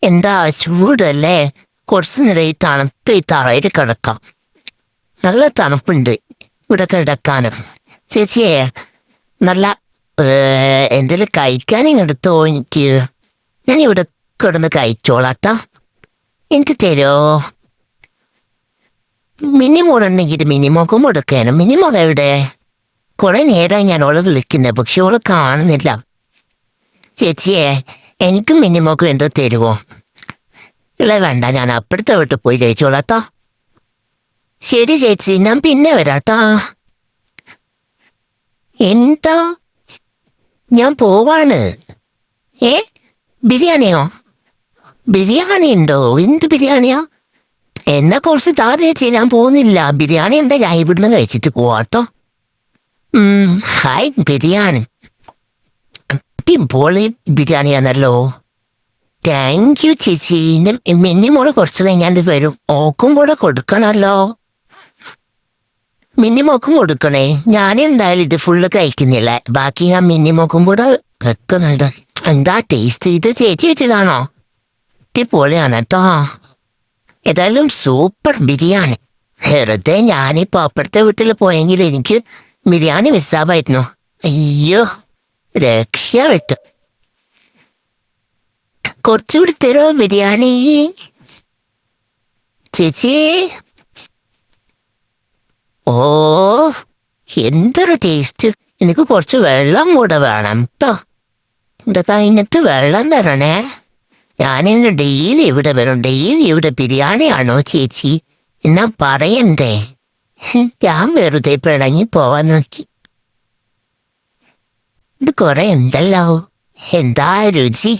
എന്താ ചൂടല്ലേ? കുറച്ച് നേരം ഈ തണുത്ത് ഈ തറയിൽ കിടക്കാം. നല്ല തണുപ്പുണ്ട് ഇവിടെ കിടക്കാനും. ചേച്ചിയെ നല്ല എന്തെങ്കിലും കഴിക്കാൻ എടുത്തോ എനിക്ക്. ഞാൻ ഇവിടെ കിടന്ന് കഴിച്ചോളാട്ടാ. എനിക്ക് തരുമോ? മിനിമോളുണ്ടെങ്കിൽ മിനിമോക്കും കൊടുക്കാനും. മിനിമോൾ എവിടെ? കുറെ നേരമായി ഞാൻ ഓളെ വിളിക്കുന്നത്, പക്ഷെ ഓള് കാണുന്നില്ല. ചേച്ചിയെ എനിക്കും മിനിമോക്കും എന്തോ തരുമോ? ഇല്ല വേണ്ട, ഞാൻ അപ്പുറത്തെ വീട്ടിൽ പോയി കഴിച്ചോളാട്ടോ. ശരി ചേച്ചി, ഞാൻ പിന്നെ വരാട്ടാ. എന്താ? ഞാൻ പോവാണ്. ബിരിയാണിയോ? ബിരിയാണി ഉണ്ടോ? എന്ത് ബിരിയാണിയാ? എന്നെ കുറച്ച് ചേച്ചി, ഞാൻ പോകുന്നില്ല. ബിരിയാണി എന്താ, ഞാൻ ഇവിടുന്ന് കഴിച്ചിട്ട് പോവാട്ടോ. ഹായ്, ബിരിയാണി അടിപൊളി ബിരിയാണിയാണല്ലോ. താങ്ക് യു ചേച്ചി. മിന്നിമോള് കുറച്ച് കഴിഞ്ഞാൽ വരും. ഓക്കും കൂടെ കൊടുക്കണല്ലോ. മിന്നിമോക്കും കൊടുക്കണേ. ഞാൻ എന്തായാലും ഇത് ഫുള്ള് കഴിക്കുന്നില്ല, ബാക്കി ഞാൻ മിന്നിമോക്കും കൂടെ വെക്കുന്നുണ്ട്. എന്താ ടേസ്റ്റ്? ഇത് ചേച്ചി വെച്ചതാണോ? അടിപൊളിയാണ് കേട്ടോ. ഏതായാലും സൂപ്പർ ബിരിയാണി. വെറുതെ ഞാനിപ്പോൾ അപ്പുറത്തെ വീട്ടിൽ പോയെങ്കിൽ എനിക്ക് ബിരിയാണി മിസ്സാവായിരുന്നു. അയ്യോ, രക്ഷപ്പെട്ടു. കുറച്ചുകൂടി തരുമോ ബിരിയാണി? ചേച്ചി, ഓ എന്തൊരു ടേസ്റ്റ്. എനിക്ക് കുറച്ച് വെള്ളം കൂടെ വേണം കേട്ടോ. ഇത് കഴിഞ്ഞിട്ട് വെള്ളം തരണേ. ഞാനിന്ന് ഡെയിലി ഇവിടെ വരും. ഡെയിലി ഇവിടെ ബിരിയാണിയാണോ ചേച്ചി എന്നാ പറയണ്ടേ? ഞാൻ വെറുതെ പിണങ്ങി പോവാൻ നോക്കി. ഇത് കുറെ ഉണ്ടല്ലോ. എന്താ രുചി.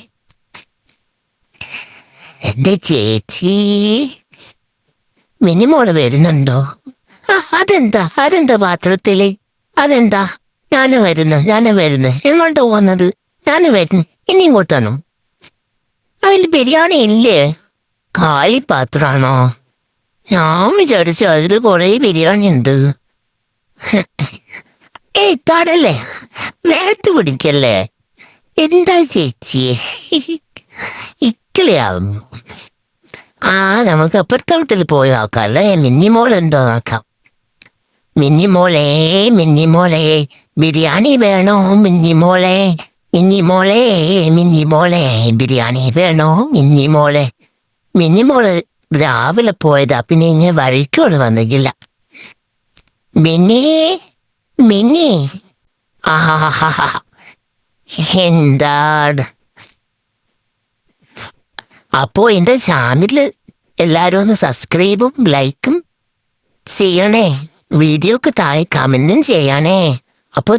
എന്റെ ചേച്ചി മിനിമോള് വരുന്നുണ്ടോ? അതെന്താ പാത്രത്തില്? അതെന്താ? ഞാന് വരുന്നു. എങ്ങോട്ട് പോകുന്നത്? ഞാന് വരുന്നു. ഇനി ഇങ്ങോട്ടാണോ? അതിൽ ബിരിയാണി ഇല്ലേ? കാലി പാത്രാണോ? ഞാൻ വിചാരിച്ചു അതിൽ കുറെ ബിരിയാണി ഉണ്ട്. തടല്ലേ, വേട്ട് പിടിക്കല്ലേ. എന്താ ചേച്ചി ഇക്കളിയാവും. നമുക്ക് അപ്പുറത്തെ വീട്ടിൽ പോയി നോക്കാം അല്ലേ. മിന്നിമോളുണ്ടോ നോക്കാം. മിന്നിമോളെ ബിരിയാണി വേണോ? മിന്നിമോളെ ബിരിയാണി വേണോ? മിന്നിമോള് രാവിലെ പോയതാ, പിന്നെ ഇങ്ങനെ വഴിക്കോട് വന്നില്ല. മിന്നി ആഹാ, എന്താണ്? അപ്പോ എന്റെ ചാനല് എല്ലാരും ഒന്ന് സബ്സ്ക്രൈബും ലൈക്കും ചെയ്യണേ. വീഡിയോക്ക് താഴെ കമന്റും ചെയ്യണേ. അപ്പോ